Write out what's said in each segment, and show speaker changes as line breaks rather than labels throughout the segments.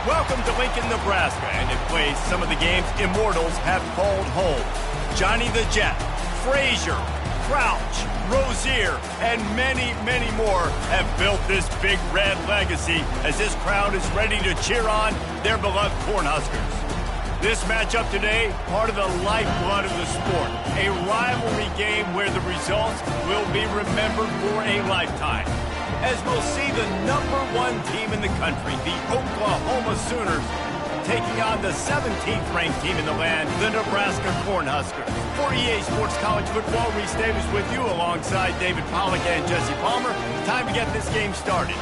Welcome to Lincoln, Nebraska, and a place some of the game's immortals have called home. Johnny the Jet, Frazier, Crouch, Rozier, and many, many more have built this Big Red legacy as this crowd is ready to cheer on their beloved Cornhuskers. This matchup today, part of the lifeblood of the sport, a rivalry game where the results will be remembered for a lifetime. As we'll see the #1 team in the country, the Oklahoma Sooners, taking on the 17th ranked team in the land, the Nebraska Cornhuskers. For EA Sports College Football, Reese Davis with you alongside David Pollack and Jesse Palmer. Time to get this game started.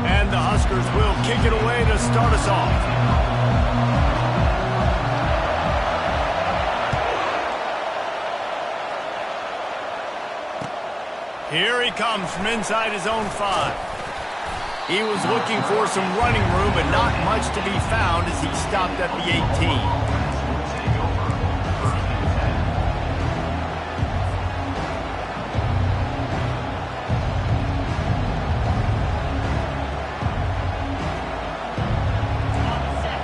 And the Huskers will kick it away to start us off. Here he comes from inside his own 5. He was looking for some running room, but not much to be found as he stopped at the 18.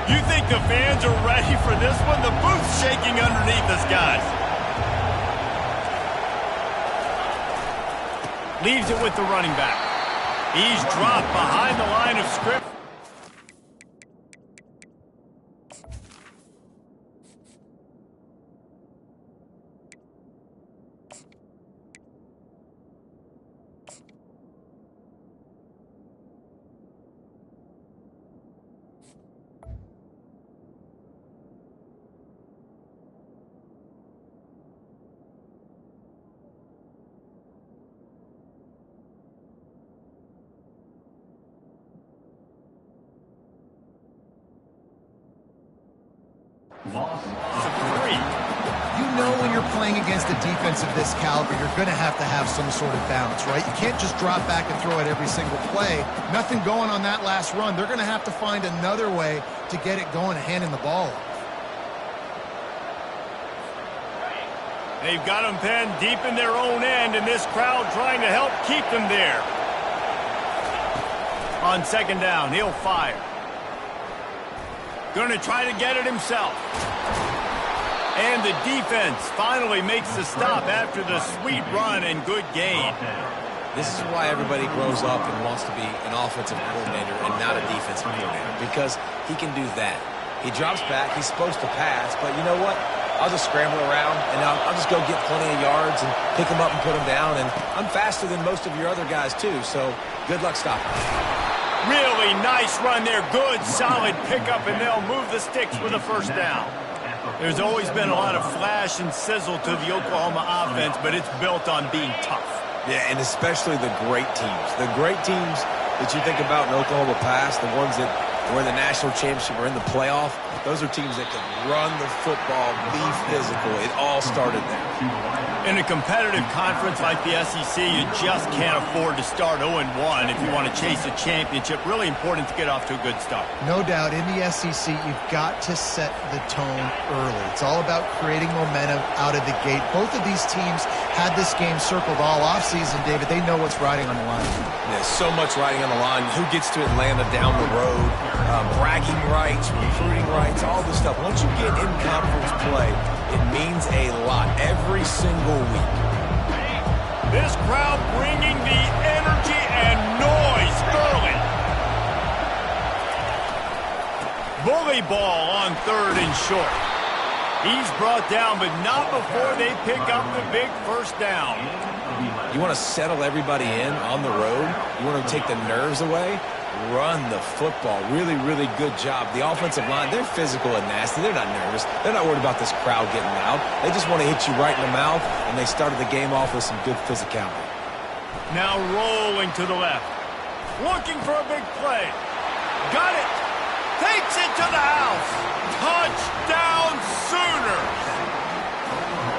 You think the fans are ready for this one? The booth's shaking underneath us, guys. Leaves it with the running back. He's dropped behind the line of scrimmage.
You know when you're playing against a defense of this caliber, you're going to have some sort of balance, right? You can't just drop back and throw it every single play. Nothing going on that last run. They're going to have to find another way to get it going and handing the ball off.
They've got them penned deep in their own end, and this crowd trying to help keep them there. On second down, he'll fire. Going to try to get it himself. And the defense finally makes the stop after the sweet run and good gain.
This is why everybody grows up and wants to be an offensive coordinator and not a defensive coordinator, because he can do that. He drops back, he's supposed to pass, but you know what? I'll just scramble around, and I'll just go get plenty of yards and pick them up and put them down, and I'm faster than most of your other guys too, so good luck stopping.
Really nice run there. Good, solid pickup, and they'll move the sticks with a first down. There's always been a lot of flash and sizzle to the Oklahoma offense, but it's built on being tough.
Yeah, and especially the great teams. The great teams that you think about in Oklahoma past, the ones that were in the national championship or in the playoff, those are teams that can run the football, be physical. It all started there.
In a competitive conference like the SEC, you just can't afford to start 0-1 if you want to chase a championship. Really important to get off to a good start.
No doubt, in the SEC, you've got to set the tone early. It's all about creating momentum out of the gate. Both of these teams had this game circled all offseason, David. They know what's riding on the line.
There's so much riding on the line. Who gets to Atlanta down the road? Bragging rights, recruiting rights, all this stuff. Once you get in conference play, it means a lot every single week.
This crowd bringing the energy and noise early. Bully ball on 3rd and short. He's brought down, but not before they pick up the big first down.
You want to settle everybody in on the road? You want to take the nerves away? Run the football. Really, really good job. The offensive line, they're physical and nasty. They're not nervous. They're not worried about this crowd getting loud. They just want to hit you right in the mouth, and they started the game off with some good physicality.
Now rolling to the left. Looking for a big play. Got it. Takes it to the house. Touchdown Sooners.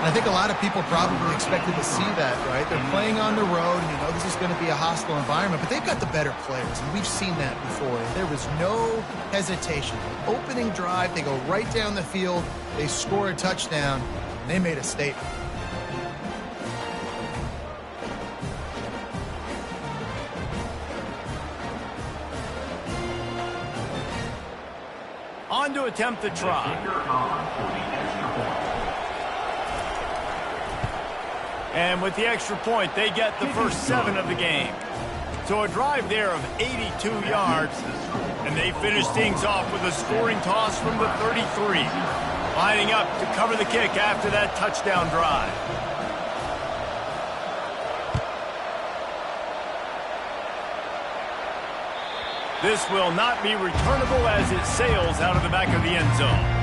And I think a lot of people probably expected to see that, right? They're playing on the road, and you know this is going to be a hostile environment, but they've got the better players, and we've seen that before. There was no hesitation. Opening drive, they go right down the field, they score a touchdown, and they made a statement.
On to attempt the try. And with the extra point, they get the first 7 of the game. So a drive there of 82 yards, and they finish things off with a scoring toss from the 33. Lining up to cover the kick after that touchdown drive. This will not be returnable as it sails out of the back of the end zone.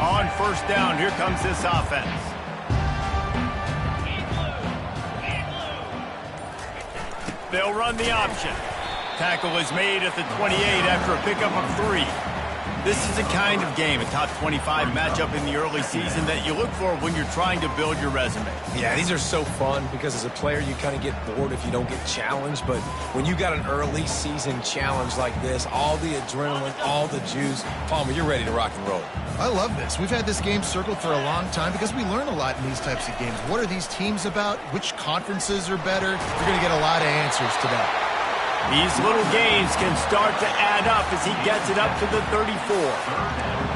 On first down, here comes this offense. They'll run the option. Tackle is made at the 28 after a pickup of 3. This is a kind of game, a top 25 matchup in the early season that you look for when you're trying to build your resume.
Yeah, these are so fun because as a player, you kind of get bored if you don't get challenged. But when you got an early season challenge like this, all the adrenaline, all the juice, Palmer, you're ready to rock and roll.
I love this. We've had this game circled for a long time because we learn a lot in these types of games. What are these teams about? Which conferences are better? You're going to get a lot of answers to that.
These little games can start to add up as he gets it up to the 34.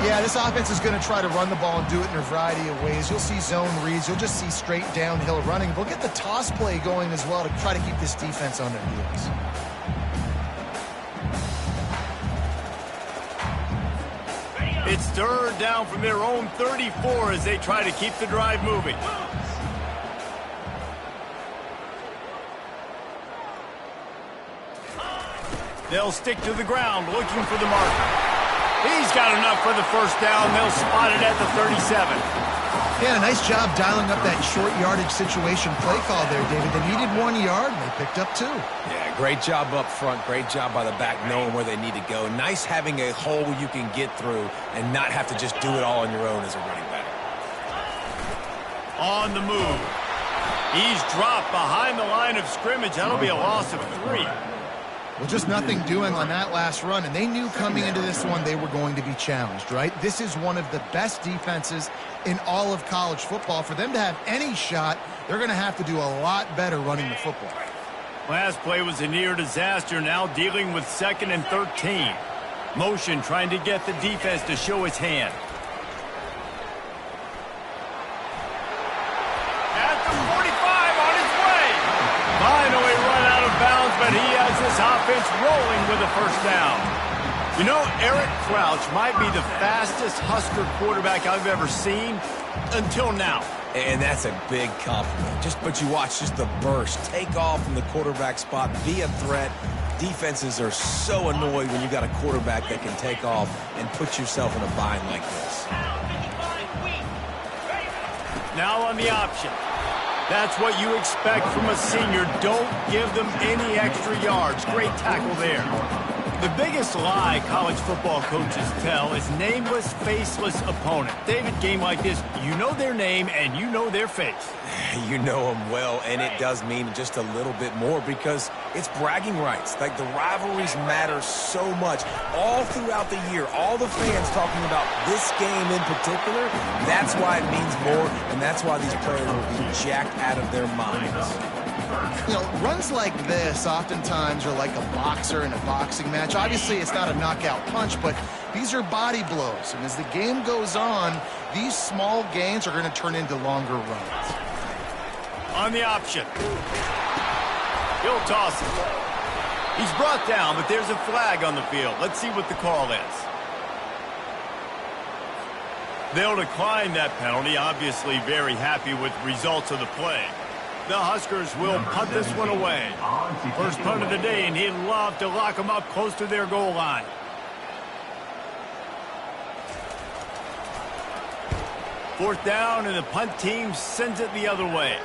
Yeah, this offense is going to try to run the ball and do it in a variety of ways. You'll see zone reads. You'll just see straight downhill running. We'll get the toss play going as well to try to keep this defense on their heels.
It's third down from their own 34 as they try to keep the drive moving. They'll stick to the ground looking for the marker. He's got enough for the first down. They'll spot it at the 37.
Yeah, nice job dialing up that short yardage situation play call there, David. They needed 1 yard, and they picked up 2.
Yeah, great job up front. Great job by the back knowing where they need to go. Nice having a hole you can get through and not have to just do it all on your own as a running back.
On the move. He's dropped behind the line of scrimmage. That'll be a loss of 3.
Well, just nothing doing on that last run, and they knew coming into this one they were going to be challenged, right? This is one of the best defenses in all of college football. For them to have any shot, they're going to have to do a lot better running the football.
Last play was a near disaster, now dealing with 2nd and 13. Motion trying to get the defense to show its hand. At the 45 on his way. Finally run out of bounds, but he has this offense rolling with a first down. You know, Eric Crouch might be the fastest Husker quarterback I've ever seen until now.
And that's a big compliment. But you watch just the burst, take off from the quarterback spot, be a threat. Defenses are so annoyed when you got a quarterback that can take off and put yourself in a bind like this.
Now on the option. That's what you expect from a senior. Don't give them any extra yards. Great tackle there. The biggest lie college football coaches tell is nameless, faceless opponent. David, game like this, you know their name and you know their face.
You know them well, and it does mean just a little bit more because it's bragging rights. Like, the rivalries matter so much all throughout the year. All the fans talking about this game in particular, that's why it means more, and that's why these players will be jacked out of their minds.
You know, runs like this oftentimes are like a boxer in a boxing match. Obviously, it's not a knockout punch, but these are body blows. And as the game goes on, these small gains are going to turn into longer runs.
On the option. He'll toss it. He's brought down, but there's a flag on the field. Let's see what the call is. They'll decline that penalty, obviously very happy with the results of the play. The Huskers will punt this one away. First punt of the day, and he'd love to lock them up close to their goal line. Fourth down, and the punt team sends it the other way.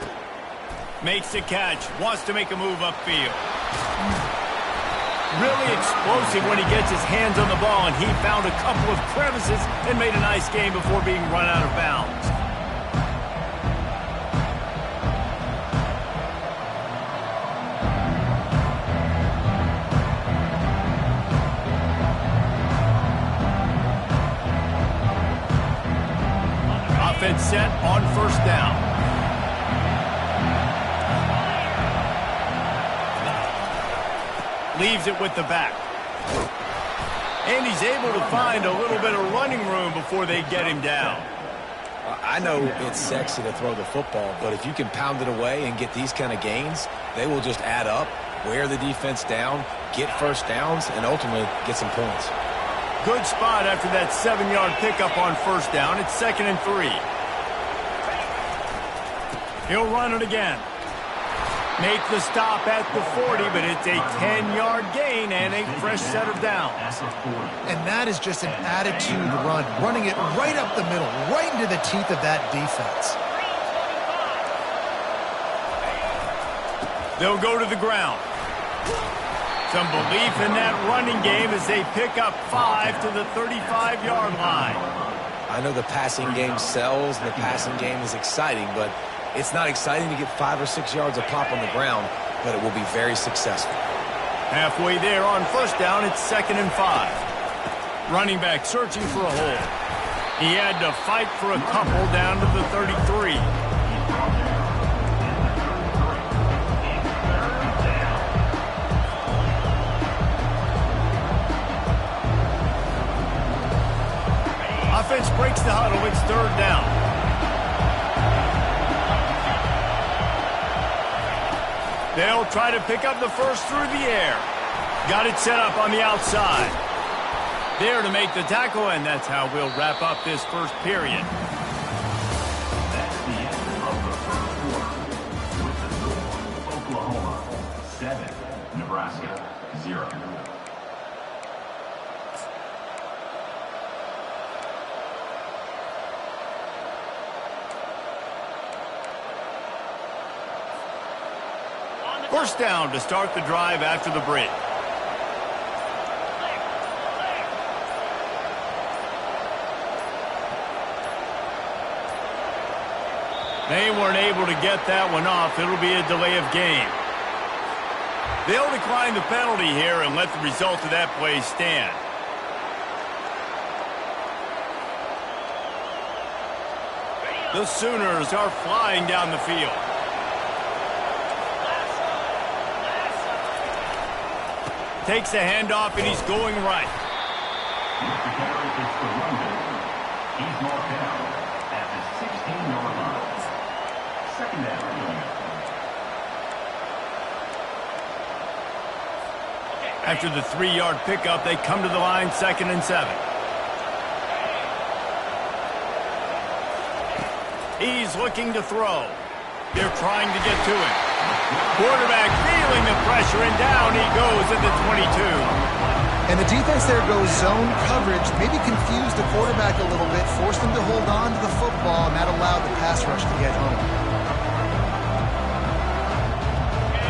Makes the catch, wants to make a move upfield. Really explosive when he gets his hands on the ball, and he found a couple of crevices and made a nice game before being run out of bounds. Offense set on first down. Leaves it with the back. And he's able to find a little bit of running room before they get him down.
I know it's sexy to throw the football, but if you can pound it away and get these kind of gains, they will just add up, wear the defense down, get first downs, and ultimately get some points.
Good spot after that 7-yard pickup on first down. It's 2nd and 3. He'll run it again. Make the stop at the 40, but it's a 10-yard gain and a fresh set of downs.
And that is just an attitude run, running it right up the middle, right into the teeth of that defense.
They'll go to the ground. Some belief in that running game as they pick up 5 to the 35-yard line.
I know the passing game sells, and the passing game is exciting, but it's not exciting to get 5 or 6 yards a pop on the ground, but it will be very successful.
Halfway there on first down, it's 2nd and 5. Running back searching for a hole. He had to fight for a couple down to the 33. Offense breaks the huddle. It's 3rd down. They'll try to pick up the first through the air. Got it set up on the outside. There to make the tackle, and that's how we'll wrap up this first period.
That's the end of the first quarter. With the score, Oklahoma 7, Nebraska 0.
First down to start the drive after the break. They weren't able to get that one off. It'll be a delay of game. They'll decline the penalty here and let the result of that play stand. The Sooners are flying down the field. Takes the handoff, and he's going right.
He's marked down at the 16-yard line. Second down.
After the 3-yard pickup, they come to the line, 2nd and 7. He's looking to throw. They're trying to get to him. Quarterback feeling the pressure, and down he goes at the 22.
And the defense there goes zone coverage, maybe confused the quarterback a little bit, forced him to hold on to the football, and that allowed the pass rush to get home.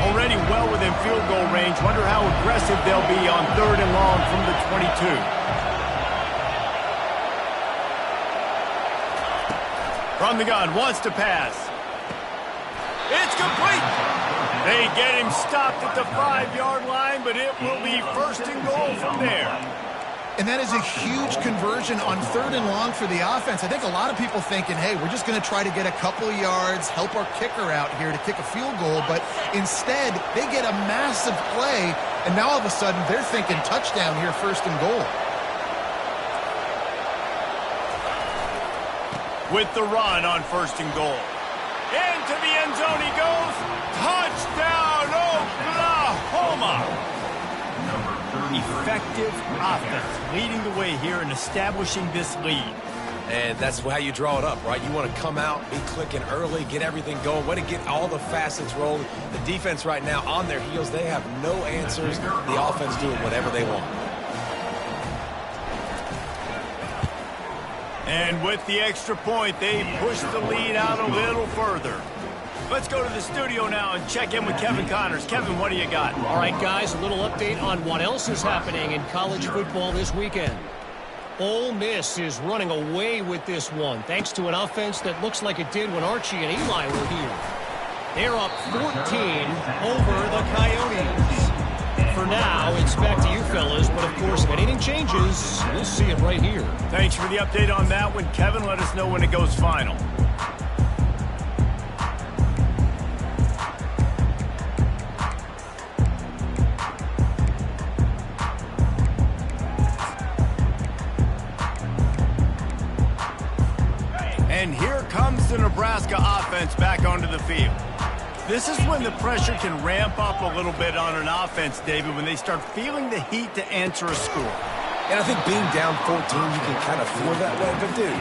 Already well within field goal range. Wonder how aggressive they'll be on 3rd and long from the 22. From the gun, wants to pass. It's complete. They get him stopped at the 5-yard line, but it will be 1st and goal from there.
And that is a huge conversion on 3rd and long for the offense. I think a lot of people thinking, hey, we're just going to try to get a couple of yards, help our kicker out here to kick a field goal. But instead, they get a massive play, and now all of a sudden they're thinking touchdown here, 1st and goal.
With the run on 1st and goal. Into the end zone he goes. Touchdown, Oklahoma! Effective offense leading the way here and establishing this lead.
And that's how you draw it up, right? You want to come out, be clicking early, get everything going, want to get all the facets rolling. The defense right now on their heels, they have no answers. The offense doing whatever they want.
And with the extra point, they push the lead out a little further. Let's go to the studio now and check in with Kevin Connors. Kevin, what do you got?
All right, guys, a little update on what else is happening in college football this weekend. Ole Miss is running away with this one, thanks to an offense that looks like it did when Archie and Eli were here. They're up 14 over the Coyotes. For now, it's back to you fellas, but of course, if anything changes, we'll see it right here.
Thanks for the update on that one, Kevin. Let us know when it goes final. And here comes the Nebraska offense back onto the field. This is when the pressure can ramp up a little bit on an offense, David, when they start feeling the heat to answer a score.
And I think being down 14, you can kind of feel that way. But, dude,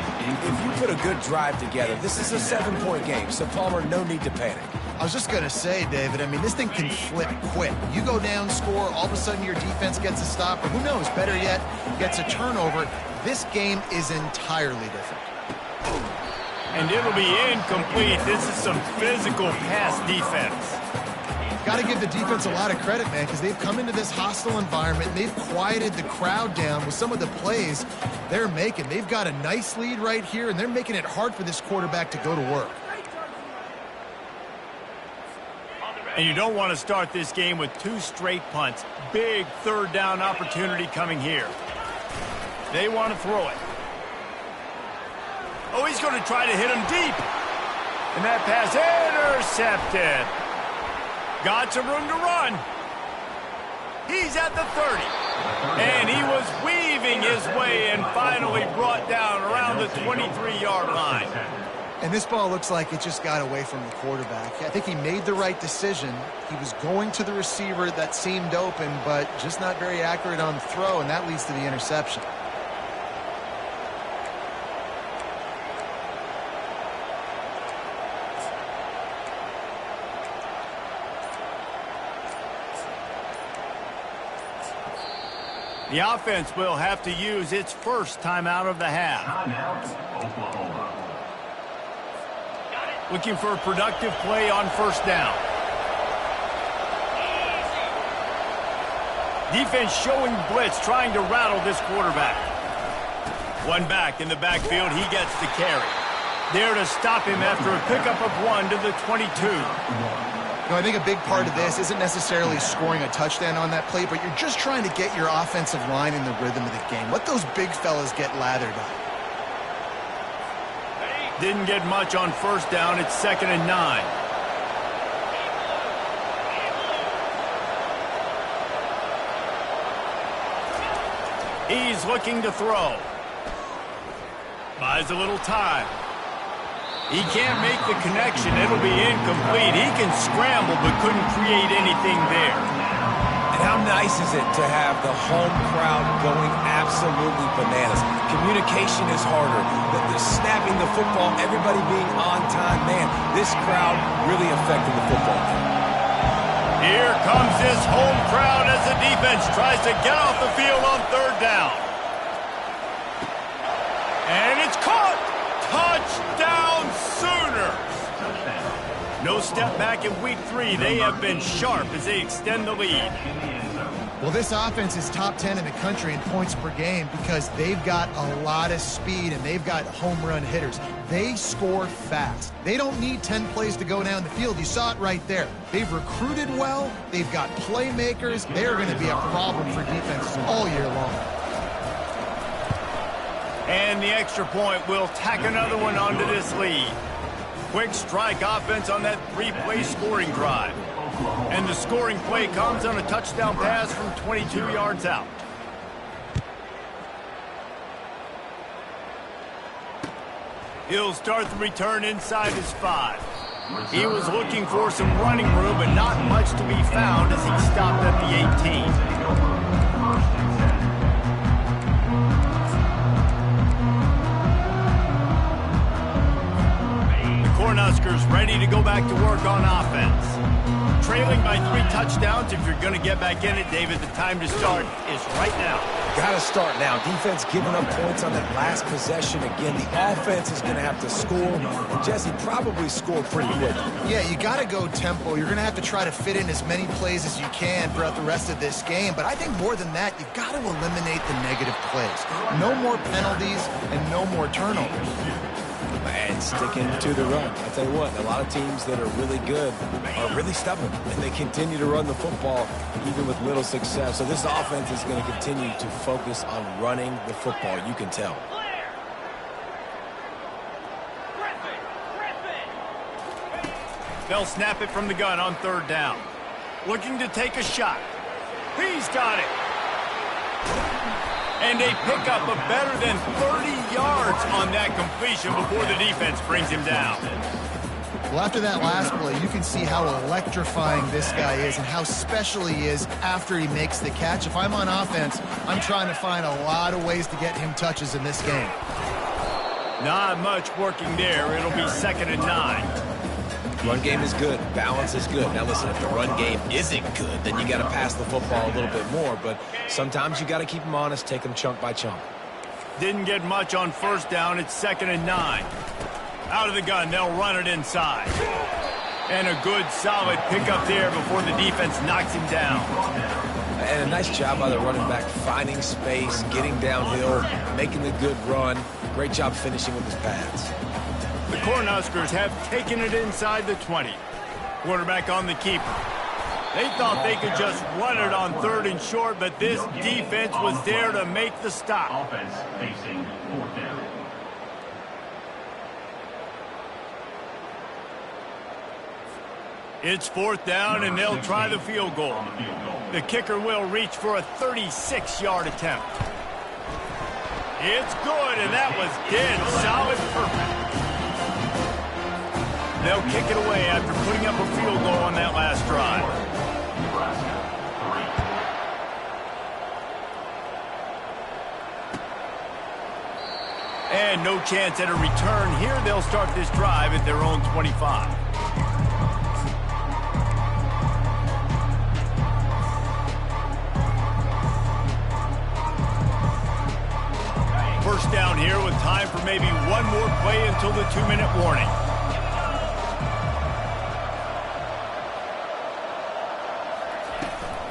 if you put a good drive together, this is a 7-point game. So, Palmer, no need to panic.
I was just going to say, David, I mean, this thing can flip quick. You go down, score, all of a sudden your defense gets a stop, or who knows, better yet, gets a turnover. This game is entirely different.
And it'll be incomplete. This is some physical pass defense.
Got to give the defense a lot of credit, man, because they've come into this hostile environment. They've quieted the crowd down with some of the plays they're making. They've got a nice lead right here, and they're making it hard for this quarterback to go to work.
And you don't want to start this game with 2 straight punts. Big third down opportunity coming here. They want to throw it. Oh, he's going to try to hit him deep. And that pass intercepted. Got some room to run. He's at the 30. And he was weaving his way and finally brought down around the 23-yard line.
And this ball looks like it just got away from the quarterback. I think he made the right decision. He was going to the receiver that seemed open, but just not very accurate on the throw, and that leads to the interception.
The offense will have to use its first timeout of the half.
Timeout, Oklahoma.
Looking for a productive play on first down. Defense showing blitz, trying to rattle this quarterback. One back in the backfield, he gets the carry. There to stop him after a pickup of 1 to the 22.
You know, I think a big part of this isn't necessarily scoring a touchdown on that play, but you're just trying to get your offensive line in the rhythm of the game. Let those big fellas get lathered up.
Didn't get much on first down. It's 2nd and 9. He's looking to throw. Buys a little time. He can't make the connection. It'll be incomplete. He can scramble but couldn't create anything there.
And how nice is it to have the home crowd going absolutely bananas? Communication is harder. The snapping the football, everybody being on time. Man, this crowd really affected the football game.
Here comes this home crowd as the defense tries to get off the field on third down. And it's caught. Touchdown Sooners! No step back in week 3. They have been sharp as they extend the lead.
Well, this offense is top 10 in the country in points per game because they've got a lot of speed and they've got home run hitters. They score fast. They don't need 10 plays to go down the field. You saw it right there. They've recruited well. They've got playmakers. They're going to be a problem for defenses all year long.
And the extra point will tack another one onto this lead. Quick strike offense on that 3-play scoring drive. And the scoring play comes on a touchdown pass from 22 yards out. He'll start the return inside his 5. He was looking for some running room, but not much to be found as he stopped at the 18. Cornhuskers ready to go back to work on offense. Trailing by 3 touchdowns. If you're going to get back in it, David, the time to start is right now.
Got to start now. Defense giving up points on that last possession. Again, the offense is going to have to score. And Jesse, probably score pretty quick.
Yeah, you got to go tempo. You're going to have to try to fit in as many plays as you can throughout the rest of this game. But I think more than that, you've got to eliminate the negative plays. No more penalties and no more turnovers.
And sticking to the run. I'll tell you what, a lot of teams that are really good are really stubborn, and they continue to run the football even with little success. So this offense is going to continue to focus on running the football. You can tell.
They'll snap it from the gun on 3rd down. Looking to take a shot. He's got it. And a pickup of better than 30 yards on that completion before the defense brings him down.
Well, after that last play, you can see how electrifying this guy is and how special he is after he makes the catch. If I'm on offense, I'm trying to find a lot of ways to get him touches in this game.
Not much working there. It'll be 2nd and 9.
Run game is good. Balance is good. Now listen, if the run game isn't good, then you got to pass the football a little bit more. But sometimes you got to keep them honest, take them chunk by chunk.
Didn't get much on 1st down. It's 2nd and 9. Out of the gun, they'll run it inside. And a good, solid pickup there before the defense knocks him down.
And a nice job by the running back, finding space, getting downhill, making the good run. Great job finishing with his pads.
The Cornhuskers have taken it inside the 20. Quarterback on the keeper. They thought they could just run it on 3rd and short, but this defense was there to make the stop.
Offense facing 4th down.
It's 4th down, and they'll try the field goal. The kicker will reach for a 36-yard attempt. It's good, and that was dead solid perfect. They'll kick it away after putting up a field goal on that last drive.
Nebraska 3.
And no chance at a return here. They'll start this drive at their own 25. First down here with time for maybe one more play until the 2-minute warning.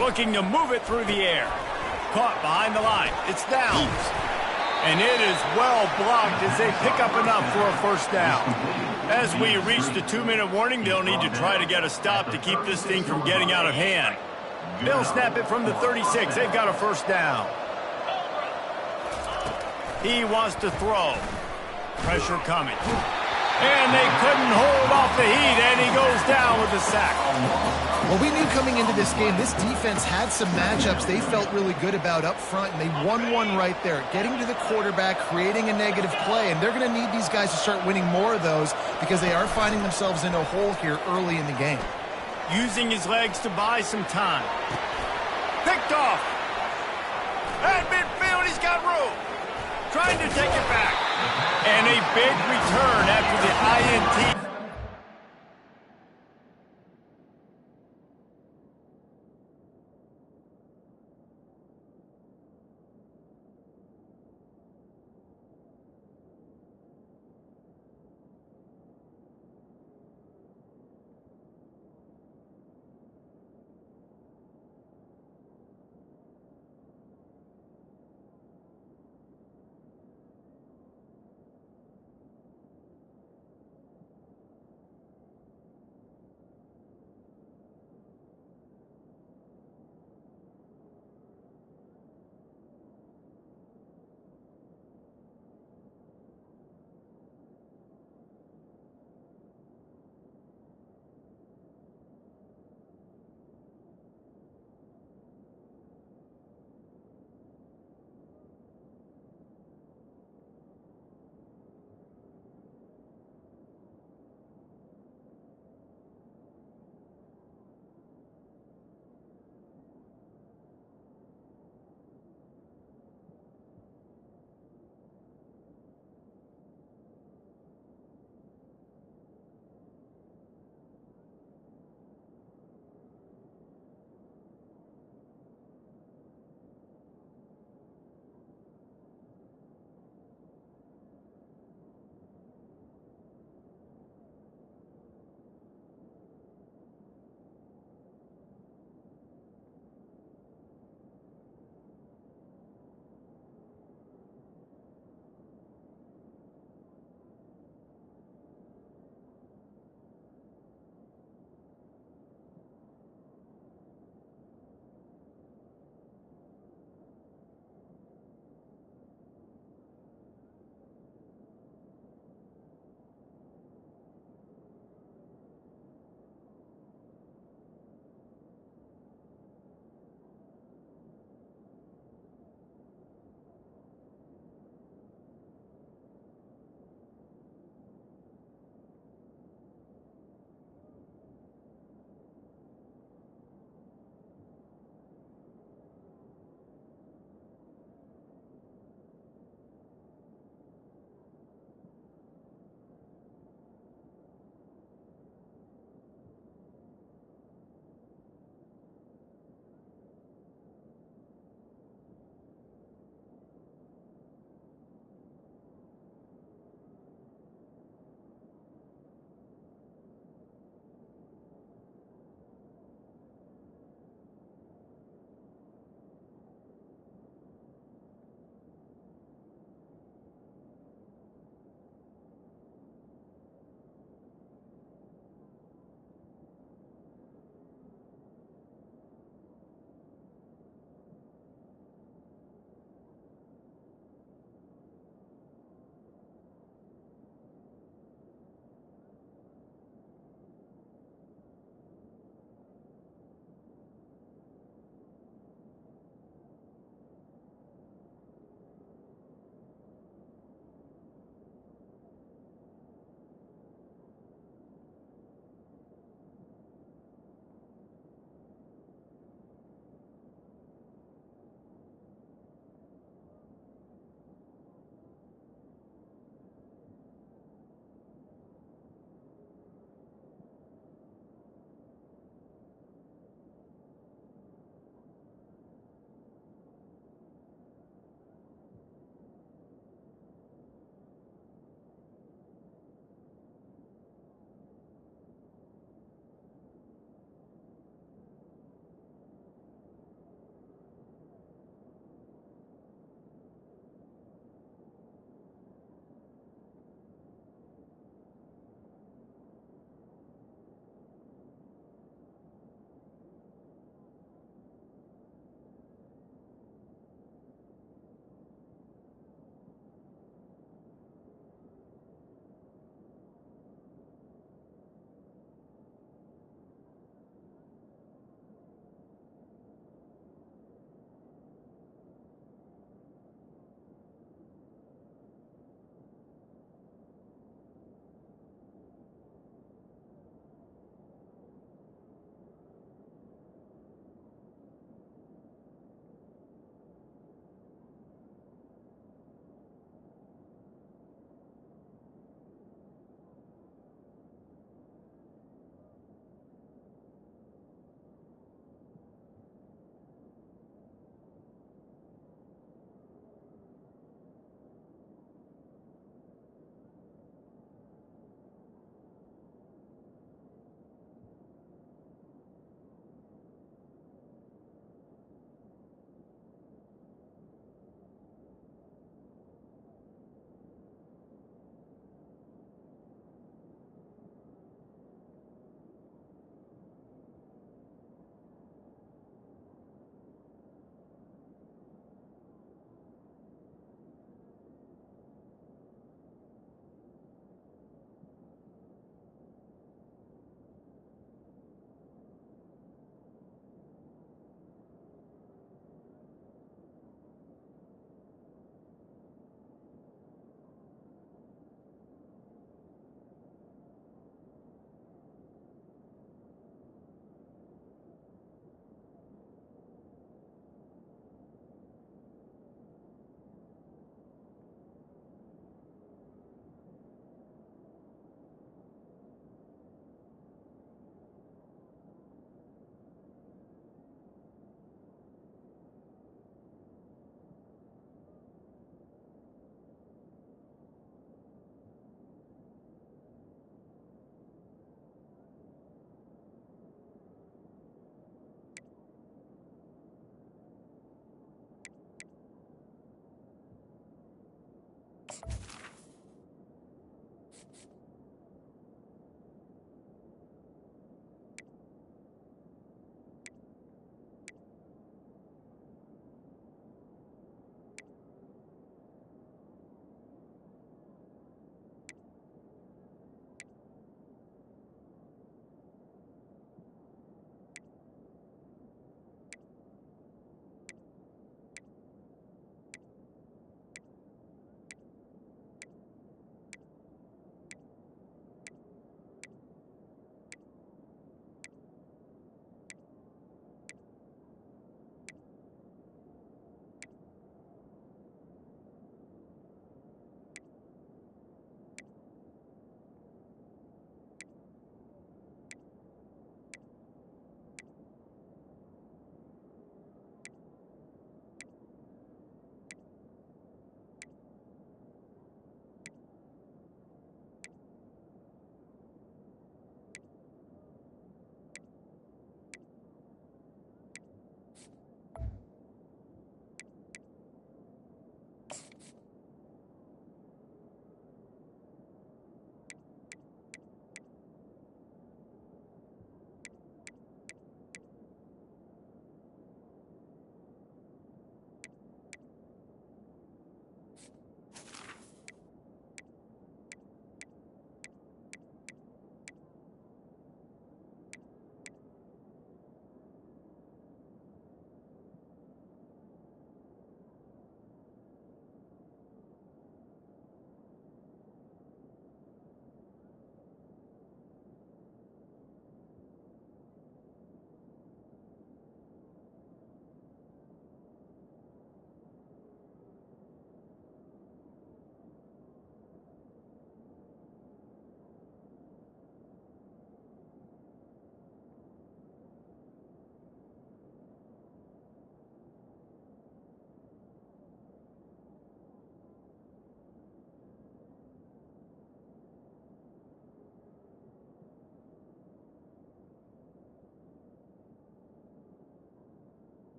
Looking to move it through the air. Caught behind the line. It's Downs. And it is well blocked as they pick up enough for a 1st down. As we reach the 2-minute warning, they'll need to try to get a stop to keep this thing from getting out of hand. They'll snap it from the 36. They've got a 1st down. He wants to throw. Pressure coming. And they couldn't hold off the heat, and he goes down with a sack.
Well, we knew coming into this game, this defense had some matchups they felt really good about up front, and they won one right there. Getting to the quarterback, creating a negative play, and they're going to need these guys to start winning more of those because they are finding themselves in a hole here early in the game.
Using his legs to buy some time. Picked off. At midfield, he's got room. Trying to take it back. And a big return after the INT.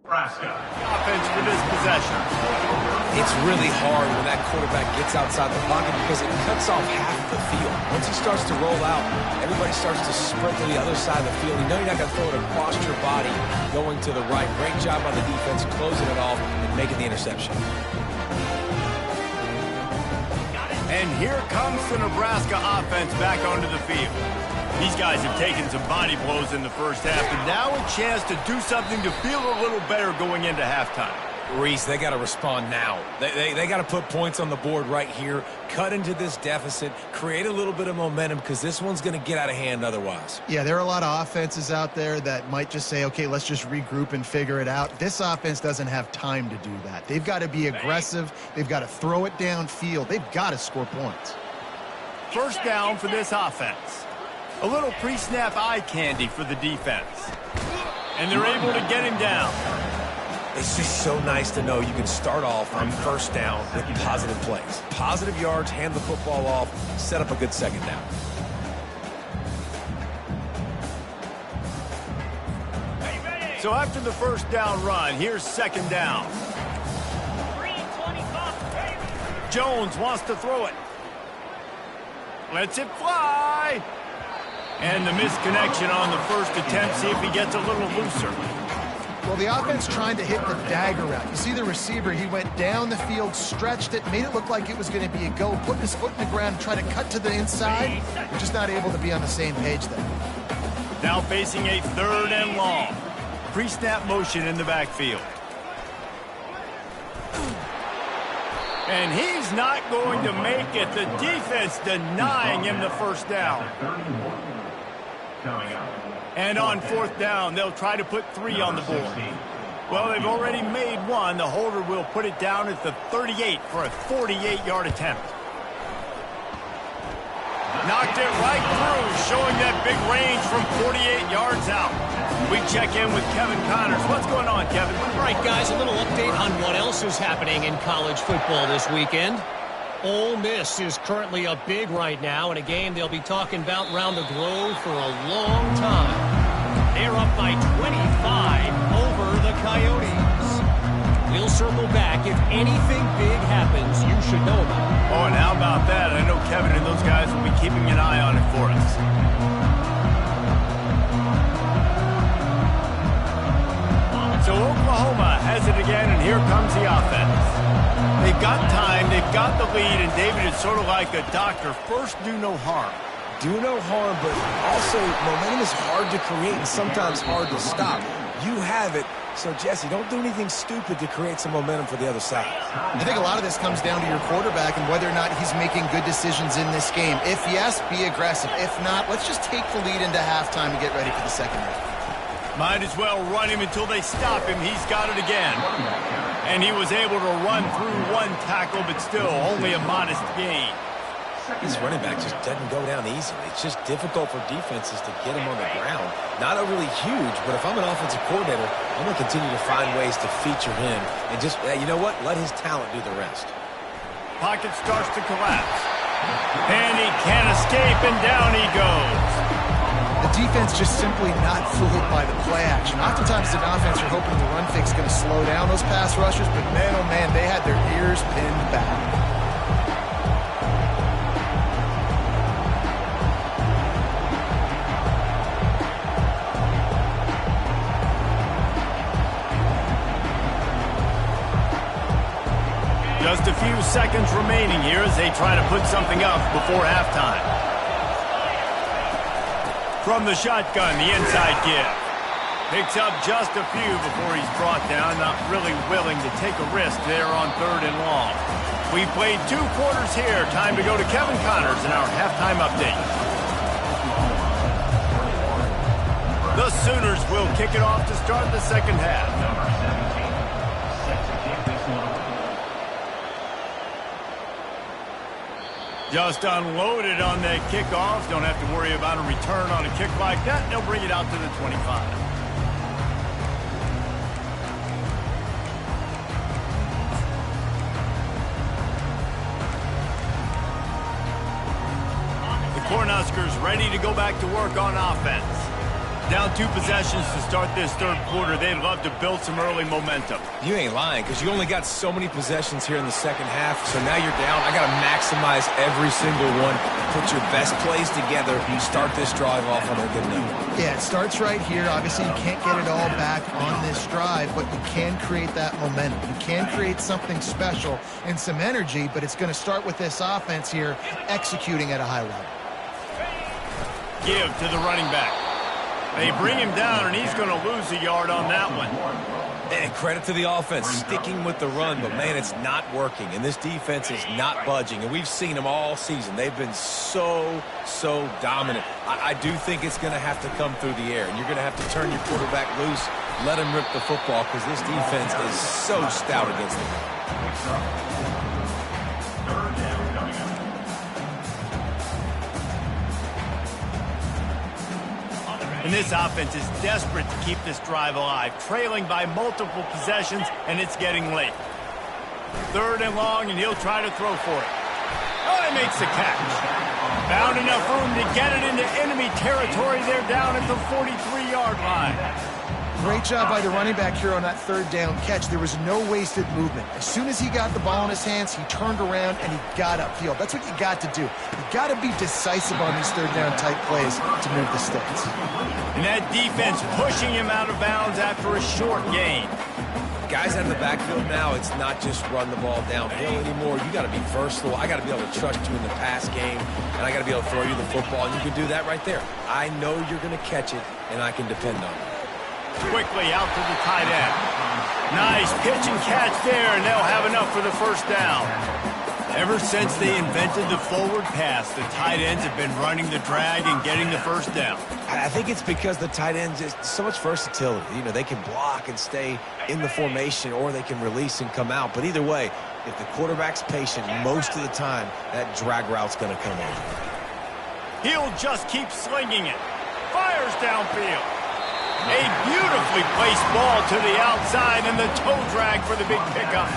Nebraska.
Offense for this possession.
It's really hard when that quarterback gets outside the pocket because it cuts off half of the field. Once he starts to roll out, everybody starts to sprint to the other side of the field. You know you're not going to throw it across your body going to the right. Great job by the defense closing it off and making the interception.
And here comes the Nebraska offense back onto the field. These guys have taken some body blows in the first half, but now a chance to do something to feel a little better going into halftime.
Reese, they got to respond now. They got to put points on the board right here, cut into this deficit, create a little bit of momentum because this one's going to get out of hand otherwise.
Yeah, there are a lot of offenses out there that might just say, okay, let's just regroup and figure it out. This offense doesn't have time to do that. They've got to be aggressive. They've got to throw it downfield. They've got to score points.
First down for this offense. A little pre-snap eye candy for the defense. And they're able to get him down.
It's just so nice to know you can start off on first down with positive plays. Positive yards, hand the football off, set up a good second down.
So after the first down run, here's second down. Jones wants to throw it. Lets it fly. And the misconnection on the first attempt. See if he gets a little looser.
Well, the offense trying to hit the dagger route. You see the receiver, he went down the field, stretched it, made it look like it was going to be a go, put his foot in the ground, try to cut to the inside. We're just not able to be on the same page there.
Now facing a third and long. Pre-snap motion in the backfield. And he's not going to make it. The defense denying him the first down.
Coming up.
And on fourth down, they'll try to put 3 on the board. Well, they've already made 1. The holder will put it down at the 38 for a 48-yard attempt. Knocked it right through, showing that big range from 48 yards out. We check in with Kevin Connors. What's going on, Kevin?
All right, guys, a little update on what else is happening in college football this weekend. Ole Miss is currently up big right now in a game they'll be talking about round the Grove for a long time. They're up by 25 over the Coyotes. We'll circle back. If anything big happens, you should know about it.
Oh, and how about that? I know Kevin and those guys will be keeping an eye on it for us. So Oklahoma has it again, and here comes the offense. They've got time, they've got the lead, and David is sort of like a doctor. First, do no harm.
Do no harm, but also momentum is hard to create and sometimes hard to stop. You have it, so Jesse, don't do anything stupid to create some momentum for the other side.
I think a lot of this comes down to your quarterback and whether or not he's making good decisions in this game. If yes, be aggressive. If not, let's just take the lead into halftime and get ready for the second half.
Might as well run him until they stop him. He's got it again. And he was able to run through 1 tackle, but still only a modest gain.
This running back just doesn't go down easily. It's just difficult for defenses to get him on the ground. Not overly huge, but if I'm an offensive coordinator, I'm going to continue to find ways to feature him and just, you know what, let his talent do the rest.
Pocket starts to collapse. And he can't escape, and down he goes.
The defense just simply not fooled by the play action. Oftentimes, as an offense, you're hoping the run fix is going to slow down those pass rushers, but man, oh man, they had their ears pinned back.
Just a few seconds remaining here as they try to put something up before halftime. From the shotgun, the inside give. Picks up just a few before he's brought down, not really willing to take a risk there on third and long. We played 2 quarters here. Time to go to Kevin Connors in our halftime update. The Sooners will kick it off to start the second half.
Number 17, set to kick this one away.
Just unloaded on that kickoff. Don't have to worry about a return on a kick like that. They'll bring it out to the 25. The Cornhuskers ready to go back to work on offense. Down 2 possessions to start this third quarter. They'd love to build some early momentum.
You ain't lying, because you only got so many possessions here in the second half, so now you're down. I got to maximize every single one. Put your best plays together. You start this drive off on a good note.
Yeah, it starts right here. Obviously, you can't get it all back on this drive, but you can create that momentum. You can create something special and some energy, but it's going to start with this offense here executing at a high level.
Give to the running back. They bring him down, and he's going to lose a yard on that one.
And credit to the offense, sticking with the run, but, man, it's not working. And this defense is not budging, and we've seen them all season. They've been so dominant. I do think it's going to have to come through the air, and you're going to have to turn your quarterback loose, let him rip the football, because this defense is so stout against them.
Third down coming up.
And this offense is desperate to keep this drive alive, trailing by multiple possessions, and it's getting late. 3rd and long, and he'll try to throw for it. Oh, he makes the catch. Found enough room to get it into enemy territory. They're down at the 43-yard line.
Great job by the running back here on that 3rd down catch. There was no wasted movement. As soon as he got the ball in his hands, he turned around and he got upfield. That's what you got to do. You got to be decisive on these 3rd down type plays to move the sticks.
And that defense pushing him out of bounds after a short gain.
Guys out of the backfield now, it's not just run the ball downhill anymore. You got to be versatile. I got to be able to trust you in the pass game, and I got to be able to throw you the football, and you can do that right there. I know you're going to catch it, and I can depend on it.
Quickly out to the tight end. Nice pitch and catch there, and they'll have enough for the first down. Ever since they invented the forward pass, the tight ends have been running the drag and getting the first down.
I think it's because the tight ends is so much versatility. You know, they can block and stay in the formation, or they can release and come out. But either way, if the quarterback's patient, most of the time, that drag route's going to come in.
He'll just keep slinging it. Fires downfield. A beautifully placed ball to the outside, and the toe drag for the big pickup.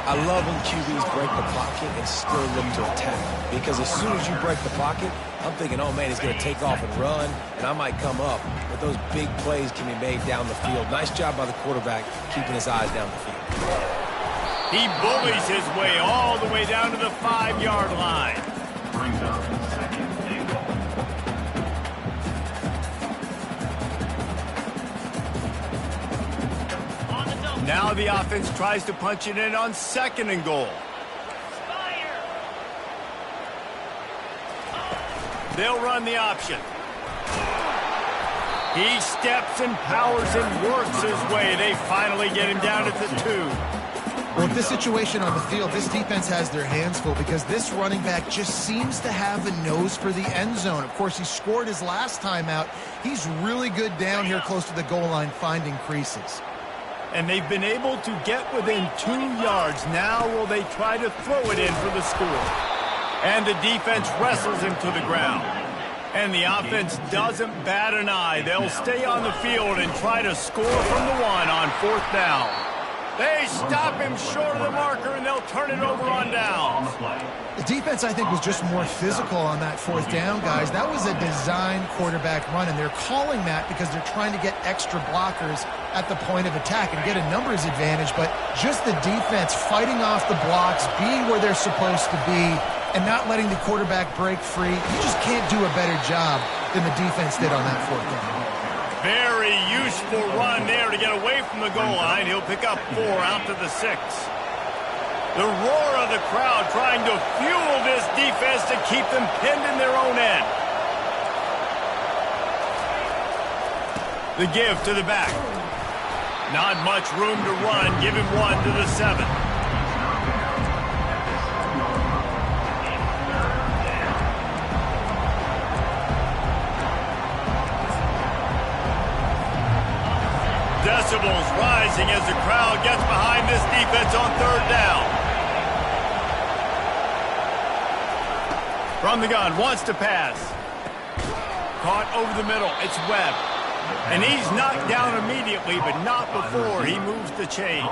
I love when QBs break the pocket and still look to attack. Because as soon as you break the pocket, I'm thinking, oh, man, he's going to take off and run, and I might come up. But those big plays can be made down the field. Nice job by the quarterback keeping his eyes down the field.
He bullies his way all the way down to the 5-yard line.
Brings up 2nd and goal.
Now the offense tries to punch it in on 2nd and goal. They'll run the option. He steps and powers and works his way. They finally get him down at the 2.
Well, with this situation on the field, this defense has their hands full because this running back just seems to have a nose for the end zone. Of course, he scored his last time out. He's really good down here close to the goal line finding creases.
And they've been able to get within 2 yards. Now will they try to throw it in for the score? And the defense wrestles him to the ground. And the offense doesn't bat an eye. They'll stay on the field and try to score from the 1 on 4th down. They stop him short of the marker, and they'll turn it over on downs.
The defense, I think, was just more physical on that 4th down, guys. That was a design quarterback run, and they're calling that because they're trying to get extra blockers at the point of attack and get a numbers advantage. But just the defense fighting off the blocks, being where they're supposed to be, and not letting the quarterback break free. You just can't do a better job than the defense did on that 4th down.
Very useful run there to get away from the goal line. He'll pick up 4 out to the 6. The roar of the crowd trying to fuel this defense to keep them pinned in their own end. The give to the back. Not much room to run. Give him 1 to the 7. Decibels rising as the crowd gets behind this defense on 3rd down. From the gun, wants to pass. Caught over the middle. It's Webb. And he's knocked down immediately, but not before he moves the chains.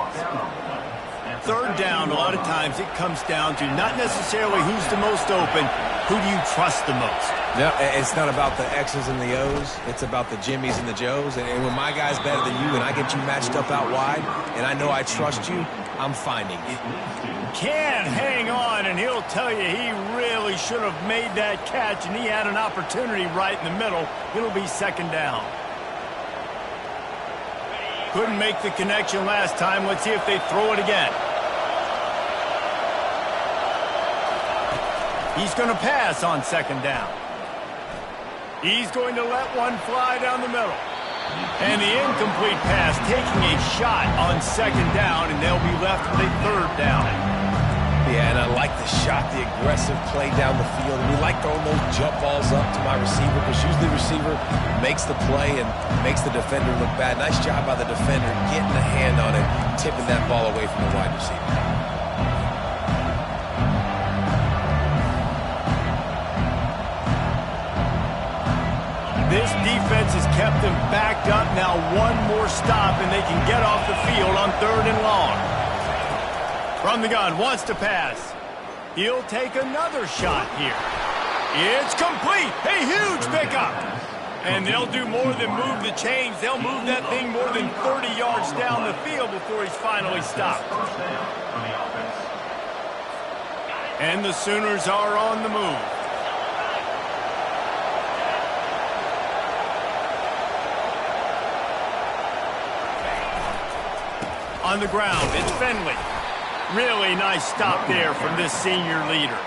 3rd down, a lot of times it comes down to not necessarily who's the most open, Who do you trust the most?
No, it's not about the X's and the O's. It's about the Jimmys and the Joes. And when my guy's better than you and I get you matched up out wide and I know I trust you, I'm finding you.
Can hang on, and he'll tell you he really should have made that catch, and he had an opportunity right in the middle. It'll be second down. Couldn't make the connection last time. Let's see if they throw it again. He's going to pass on second down. He's going to let one fly down the middle. And the incomplete pass taking a shot on second down, and they'll be left with a third down.
Yeah, and I like the shot, the aggressive play down the field. We like throwing those jump balls up to my receiver because usually the receiver makes the play and makes the defender look bad. Nice job by the defender getting a hand on it, tipping that ball away from the wide receiver.
This defense has kept them backed up. Now one more stop, and they can get off the field on third and long. From the gun, wants to pass. He'll take another shot here. It's complete. A huge pickup. And they'll do more than move the chains. They'll move that thing more than 30 yards down the field before he's finally stopped. And the Sooners are on the move. On the ground, it's Finley. Really nice stop there from this senior leader.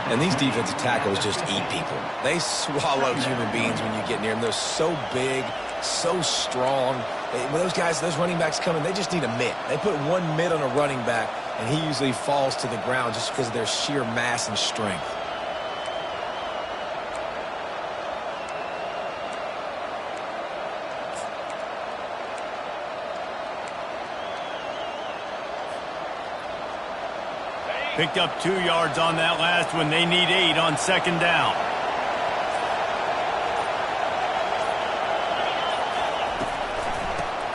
And these defensive tackles just eat people. They swallow human beings when you get near them. They're so big, so strong. When those guys, those running backs come in, they just need a mitt. They put one mitt on a running back, and he usually falls to the ground just because of their sheer mass and strength.
Picked up 2 yards on that last one. They need 8 on second down.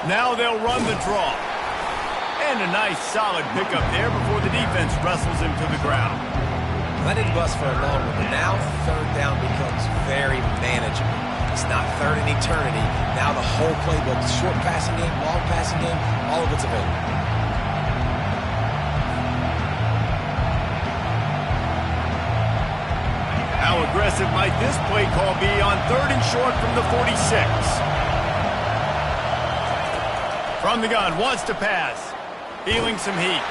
Now they'll run the draw. And a nice solid pickup there before the defense wrestles him to the ground.
Let it bust for a long one, but now third down becomes very manageable. It's not third in eternity. Now the whole playbook, short passing game, long passing game, all of it's available.
How aggressive might this play call be on third and short from the 46? From the gun, wants to pass. Feeling some heat.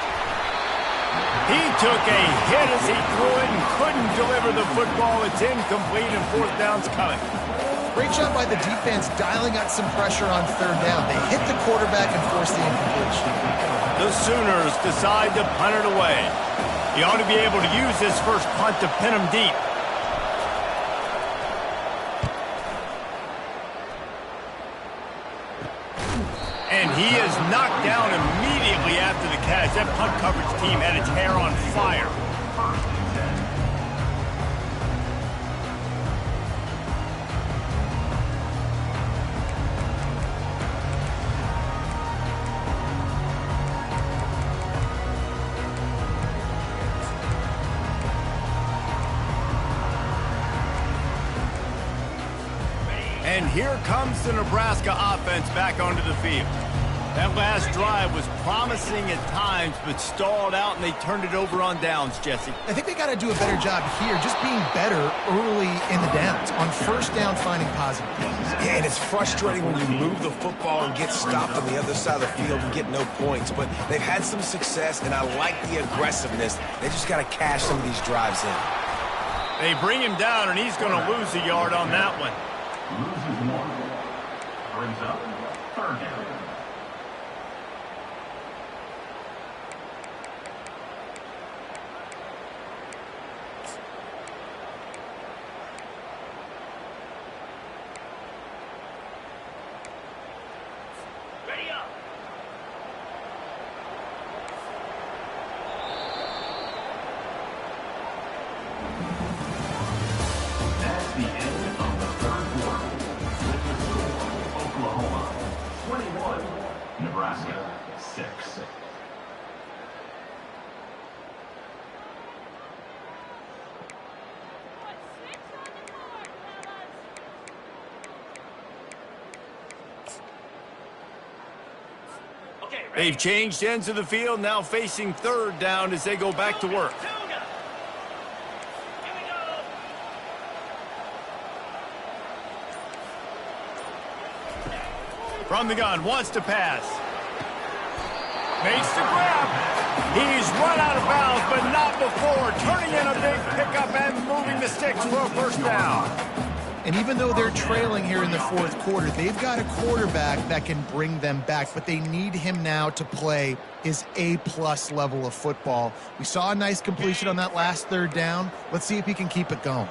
He took a hit as he threw it and couldn't deliver the football. It's incomplete and fourth down's coming.
Great job by the defense dialing out some pressure on third down. They hit the quarterback and forced the incompletion.
The Sooners decide to punt it away. He ought to be able to use this first punt to pin him deep. And he is knocked down immediately after the catch. That punt coverage team had its hair on fire. And here comes the Nebraska offense back onto the field. That last drive was promising at times, but stalled out, and they turned it over on downs, Jesse.
I think they got to do a better job here, just being better early in the downs. On first down, finding positive plays.
Yeah, and it's frustrating when you move the football and get stopped on the other side of the field and get no points. But they've had some success, and I like the aggressiveness. They just got to cash some of these drives in.
They bring him down, and he's going to lose a yard on that one.
Loses 1. Brings up third down. Nebraska 6.
They've changed ends of the field, now facing third down as they go back to work. From the gun, wants to pass. Makes the grab. He's run out of bounds, but not before. Turning in a big pickup and moving the sticks for a first down.
And even though they're trailing here in the fourth quarter, they've got a quarterback that can bring them back, but they need him now to play his A-plus level of football. We saw a nice completion on that last third down. Let's see if he can keep it going.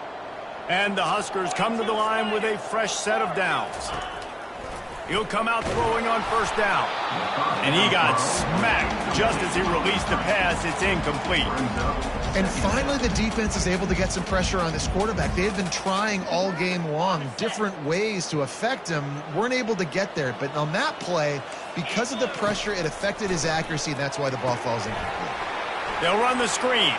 And the Huskers come to the line with a fresh set of downs. He'll come out throwing on first down. And he got smacked just as he released the pass. It's incomplete.
And finally, the defense is able to get some pressure on this quarterback. They had been trying all game long different ways to affect him. Weren't able to get there. But on that play, because of the pressure, it affected his accuracy, and that's why the ball falls incomplete.
They'll run the screen.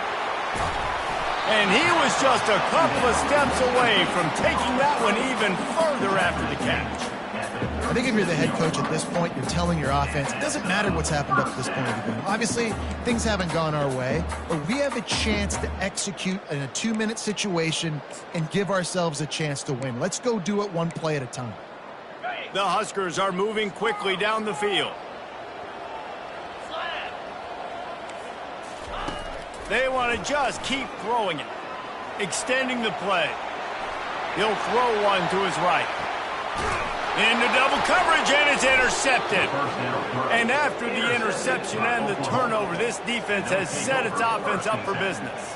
And he was just a couple of steps away from taking that one even further after the catch.
I think if you're the head coach at this point, you're telling your offense, it doesn't matter what's happened up to this point of the game. Obviously, things haven't gone our way, but we have a chance to execute in a 2-minute situation and give ourselves a chance to win. Let's go do it one play at a time.
The Huskers are moving quickly down the field. They want to just keep throwing it, extending the play. He'll throw one to his right. Into double coverage, and it's intercepted. And after the interception and the turnover, this defense has set its offense up for business.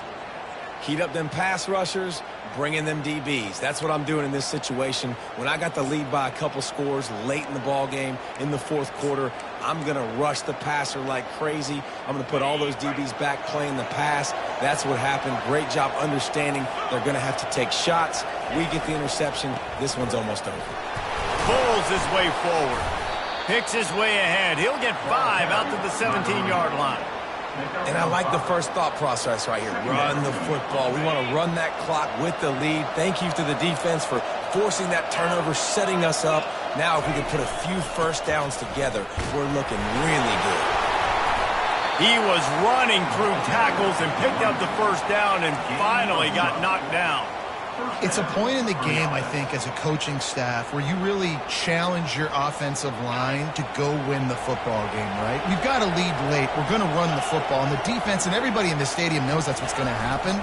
Heat up them pass rushers, bring in them DBs. That's what I'm doing in this situation. When I got the lead by a couple scores late in the ball game, in the fourth quarter, I'm going to rush the passer like crazy. I'm going to put all those DBs back playing the pass. That's what happened. Great job understanding they're going to have to take shots. We get the interception. This one's almost over.
Pulls his way forward. Picks his way ahead. He'll get 5 out to the 17-yard line.
And I like the first thought process right here. Run the football. We want to run that clock with the lead. Thank you to the defense for forcing that turnover, setting us up. Now if we can put a few first downs together, we're looking really good.
He was running through tackles and picked up the first down and finally got knocked down.
It's a point in the game, I think, as a coaching staff where you really challenge your offensive line to go win the football game, right? We've got to lead late. We're going to run the football. And the defense and everybody in the stadium knows that's what's going to happen.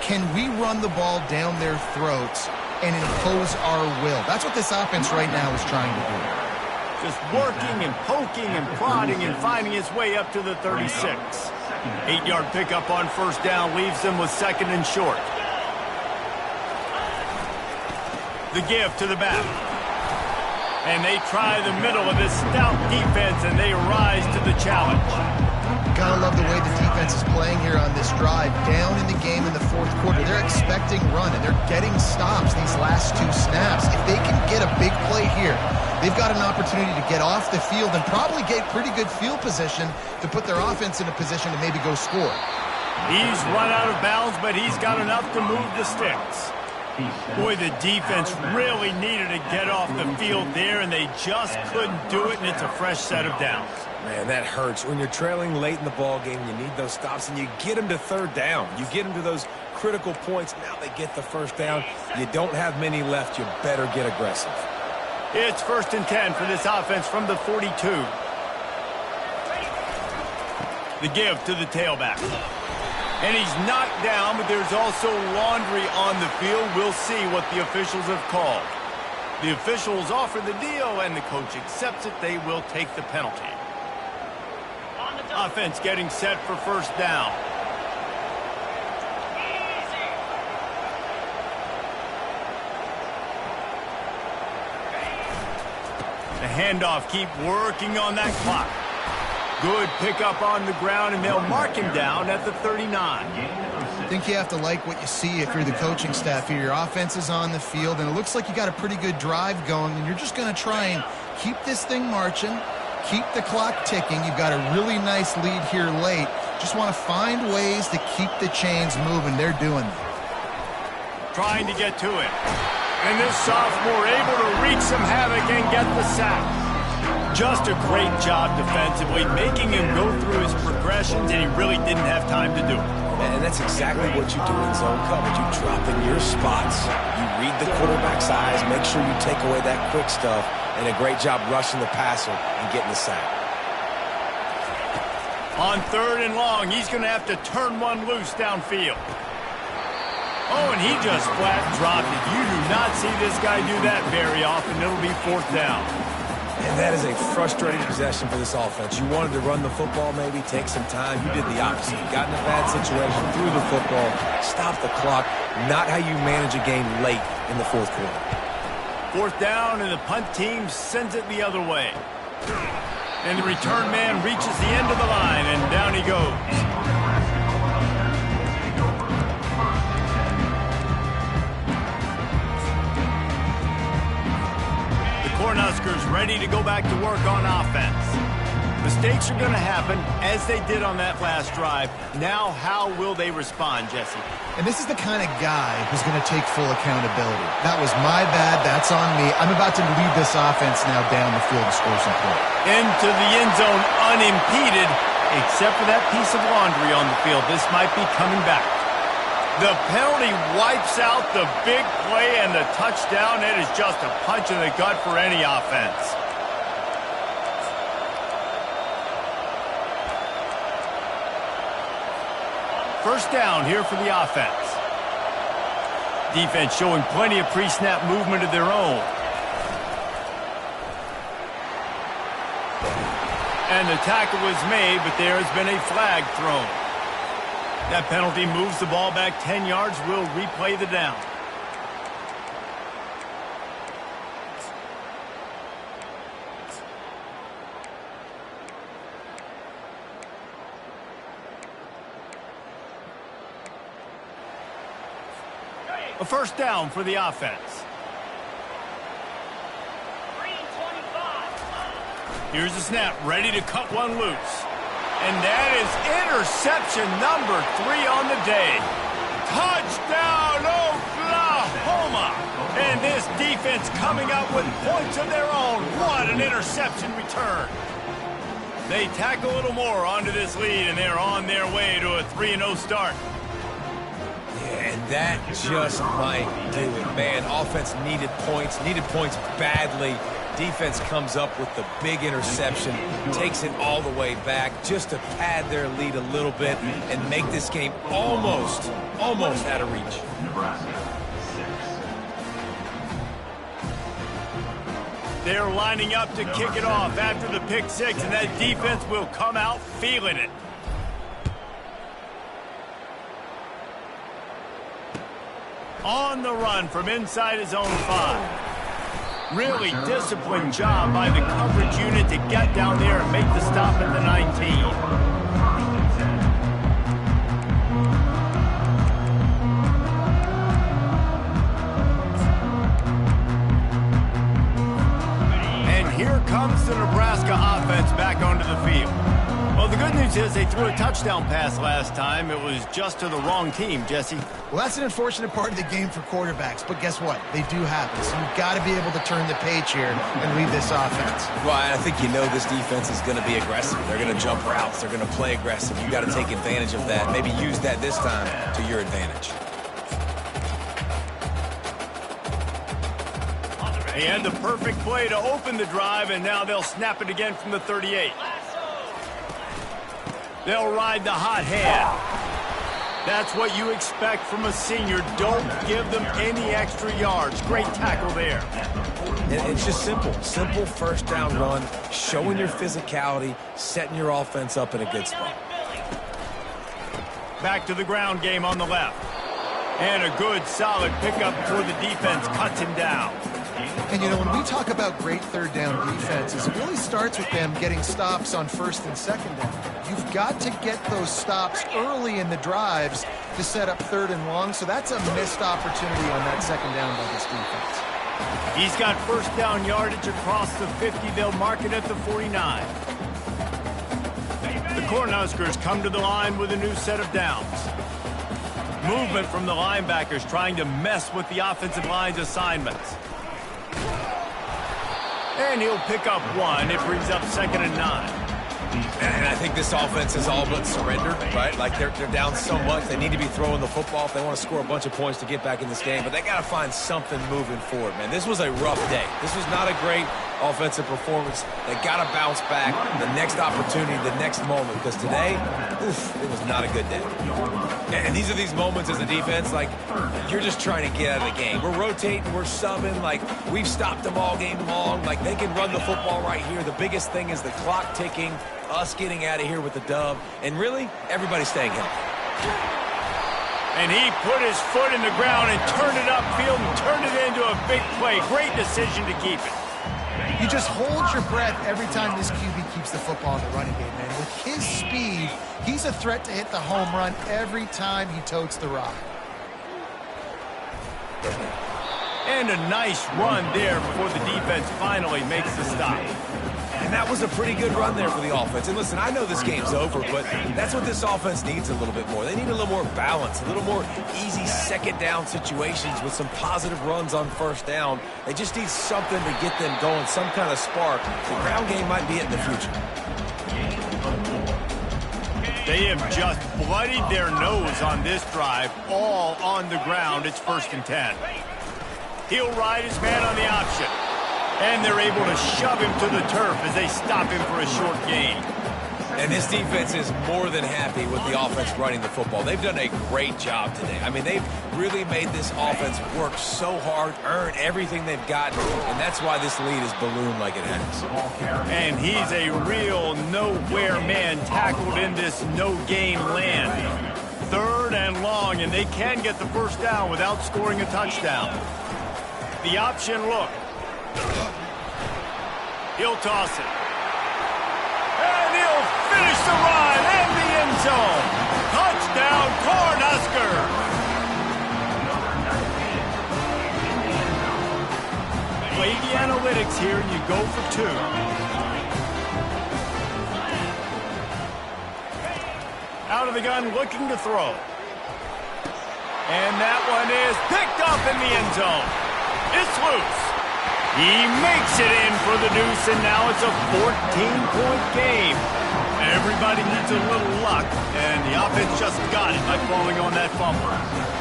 Can we run the ball down their throats and impose our will? That's what this offense right now is trying to do.
Just working and poking and prodding and finding his way up to the 36. 8-yard pickup on first down leaves them with second and short. The give to the back. And they try the middle of this stout defense, and they rise to the challenge.
Gotta love the way the defense is playing here on this drive. Down in the game in the fourth quarter. They're expecting run, and they're getting stops these last 2 snaps. If they can get a big play here, they've got an opportunity to get off the field and probably get pretty good field position to put their offense in a position to maybe go score.
He's run out of bounds, but he's got enough to move the sticks. Boy, the defense really needed to get off the field there, and they just couldn't do it, and it's a fresh set of downs.
Man, that hurts. When you're trailing late in the ball game, you need those stops, and you get them to third down. You get them to those critical points. Now they get the first down. You don't have many left. You better get aggressive.
It's 1st and 10 for this offense from the 42. The give to the tailback. And he's knocked down, but there's also laundry on the field. We'll see what the officials have called. The officials offer the deal, and the coach accepts it. They will take the penalty. Offense getting set for first down. The handoff, keep working on that clock. Good pickup on the ground, and they'll mark him down at the 39.
I think you have to like what you see if you're the coaching staff here. Your offense is on the field, and it looks like you got a pretty good drive going, and you're just going to try and keep this thing marching, keep the clock ticking. You've got a really nice lead here late. Just want to find ways to keep the chains moving. They're doing that.
Trying to get to it. And this sophomore able to wreak some havoc and get the sack. Just a great job defensively, making him go through his progressions, and he really didn't have time to do it.
And that's exactly what you do in zone coverage. You drop in your spots, you read the quarterback's eyes, make sure you take away that quick stuff, and a great job rushing the passer and getting the sack.
On 3rd and long, he's going to have to turn one loose downfield. Oh, and he just flat dropped it. You do not see this guy do that very often. It'll be 4th down.
And that is a frustrating possession for this offense. You wanted to run the football, maybe take some time. You did the opposite. You got in a bad situation, threw the football, stopped the clock. Not how you manage a game late in the 4th quarter.
4th down, and the punt team sends it the other way. And the return man reaches the end of the line, and down he goes. Cornhuskers ready to go back to work on offense. Mistakes are going to happen, as they did on that last drive. Now, how will they respond, Jesse?
And this is the kind of guy who's going to take full accountability. That was my bad. That's on me. I'm about to lead this offense now down the field and score some points.
Into the end zone unimpeded, except for that piece of laundry on the field. This might be coming back. The penalty wipes out the big play and the touchdown. It is just a punch in the gut for any offense. First down here for the offense. Defense showing plenty of pre-snap movement of their own. And the tackle was made, but there has been a flag thrown. That penalty moves the ball back 10 yards. We'll replay the down. A first down for the offense. Here's the snap, ready to cut one loose. And that is interception number 3 on the day. Touchdown, Oklahoma! And this defense coming up with points of their own. What an interception return. They tack a little more onto this lead, and they're on their way to a 3-0 start.
Yeah, and that just might do it, man. Offense needed points badly. Defense comes up with the big interception, takes it all the way back just to pad their lead a little bit and make this game almost out of reach.
Nebraska, 6.
They're lining up to kick it off after the pick 6, and that defense will come out feeling it. On the run from inside his own 5. Really disciplined job by the coverage unit to get down there and make the stop at the 19. And here comes the Nebraska offense back onto the field. Well, the good news is they threw a touchdown pass last time. It was just to the wrong team, Jesse.
Well, that's an unfortunate part of the game for quarterbacks, but guess what? They do happen, so you've got to be able to turn the page here and lead this offense.
Ryan, I think you know this defense is going to be aggressive. They're going to jump routes. They're going to play aggressive. You've got to take advantage of that. Maybe use that this time to your advantage.
They had the perfect play to open the drive, and now they'll snap it again from the 38. They'll ride the hot hand. That's what you expect from a senior. Don't give them any extra yards. Great tackle there.
It's just simple. Simple first down run, showing your physicality, setting your offense up in a good spot.
Back to the ground game on the left. And a good, solid pickup before the defense cuts him down.
And, you know, when we talk about great third down defenses, it really starts with them getting stops on first and second down. You've got to get those stops early in the drives to set up 3rd and long, so that's a missed opportunity on that second down by this defense.
He's got first down yardage across the 50. They'll mark it at the 49. The Cornhuskers come to the line with a new set of downs. Movement from the linebackers trying to mess with the offensive line's assignments. And he'll pick up 1. It brings up 2nd and 9.
And I think this offense is all but surrendered, right? Like they're down so much. They need to be throwing the football if they want to score a bunch of points to get back in this game. But they got to find something moving forward, man. This was a rough day. This was not a great offensive performance. They got to bounce back the next opportunity, the next moment. Because today, it was not a good day. And these are these moments as a defense, like, you're just trying to get out of the game. We're rotating, we're subbing, like, we've stopped them all game long. Like, they can run the football right here. The biggest thing is the clock ticking, us getting out of here with the dub, and really, everybody staying healthy.
And he put his foot in the ground and turned it upfield and turned it into a big play. Great decision to keep it.
You just hold your breath every time this QB keeps the football in the running game, man. With his speed, he's a threat to hit the home run every time he totes the rock.
And a nice run there before the defense finally makes the stop.
And that was a pretty good run there for the offense. And listen, I know this game's over, but that's what this offense needs a little bit more. They need a little more balance, a little more easy second down situations with some positive runs on first down. They just need something to get them going, some kind of spark. The ground game might be it in the future.
They have just bloodied their nose on this drive, all on the ground. It's 1st and 10. He'll ride his man on the option. And they're able to shove him to the turf as they stop him for a short gain.
And this defense is more than happy with the offense running the football. They've done a great job today. I mean, they've really made this offense work so hard, earn everything they've gotten, and that's why this lead is ballooned like it has.
And he's a real nowhere man tackled in this no-gain land. 3rd and long, and they can get the first down without scoring a touchdown. The option look. He'll toss it. And he'll finish the run in the end zone. Touchdown, Cornhusker. Play the analytics here, and you go for 2. Out of the gun, looking to throw. And that one is picked up in the end zone. It's loose. He makes it in for the deuce, and now it's a 14-point game. Everybody needs a little luck, and the offense just got it by falling on that fumble.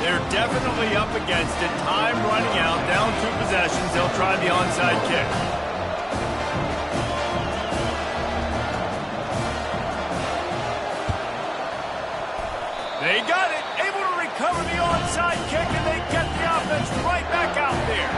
They're definitely up against it. Time running out, down 2 possessions. They'll try the onside kick. They got it, able to recover the onside kick, and they get the offense right back out there.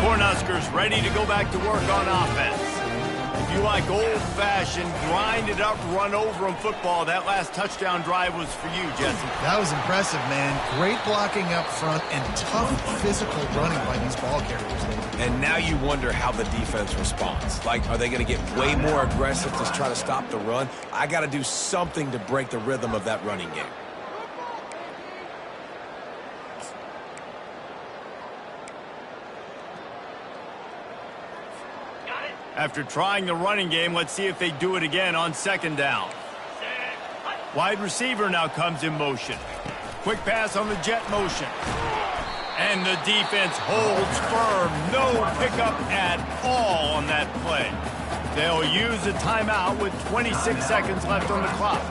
Cornhuskers ready to go back to work on offense. If you like old-fashioned, grind-it-up, run-over-'em football, that last touchdown drive was for you, Jesse.
That was impressive, man. Great blocking up front and tough physical running by these ball carriers.
And now you wonder how the defense responds. Like, are they going to get way more aggressive to try to stop the run? I got to do something to break the rhythm of that running game.
After trying the running game, let's see if they do it again on 2nd down. Wide receiver now comes in motion. Quick pass on the jet motion. And the defense holds firm. No pickup at all on that play. They'll use a timeout with 26 seconds left on the clock.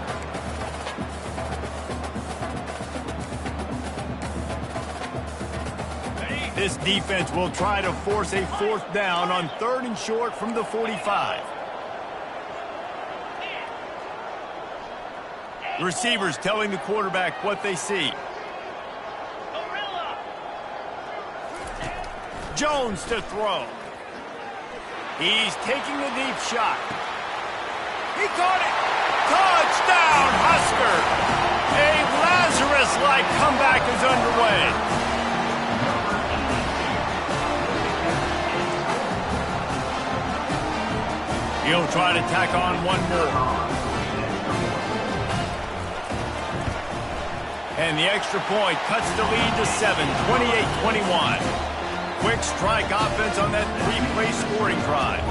This defense will try to force a 4th down on 3rd and short from the 45. The receivers telling the quarterback what they see. Jones to throw. He's taking the deep shot. He caught it. Touchdown, Husker. A Lazarus-like comeback is underway. He'll try to tack on one more. And the extra point cuts the lead to 7, 28-21. Quick strike offense on that 3-play scoring drive.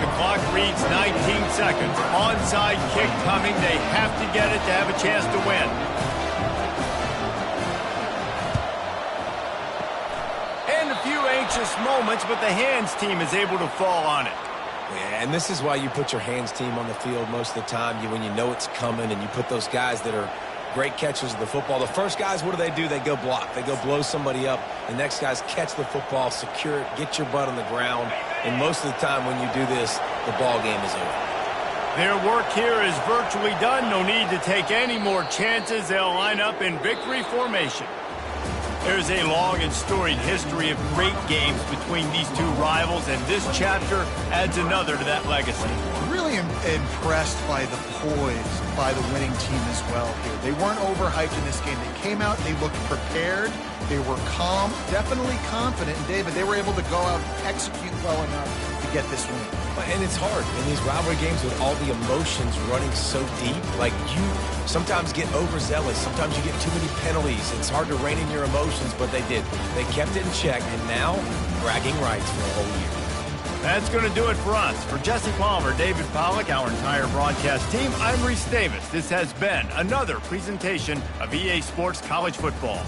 The clock reads 19 seconds. Onside kick coming. They have to get it to have a chance to win. And a few anxious moments, but the hands team is able to fall on it.
Yeah, and this is why you put your hands team on the field most of the time. When you know it's coming, and you put those guys that are great catchers of the football. The first guys, what do? They go block. They go blow somebody up. The next guys catch the football, secure it, get your butt on the ground. And most of the time when you do this, the ball game is over.
Their work here is virtually done. No need to take any more chances. They'll line up in victory formation. There's a long and storied history of great games between these two rivals, and this chapter adds another to that legacy.
Really impressed by the poise by the winning team as well here. They weren't overhyped in this game. They came out, they looked prepared, they were calm, definitely confident. And David, they were able to go out and execute well enough to get this win.
And it's hard in these rivalry games with all the emotions running so deep. Like, you sometimes get overzealous. Sometimes you get too many penalties. It's hard to rein in your emotions, but they did. They kept it in check, and now bragging rights for a whole year.
That's going to do it for us. For Jesse Palmer, David Pollack, our entire broadcast team, I'm Reese Davis. This has been another presentation of EA Sports College Football.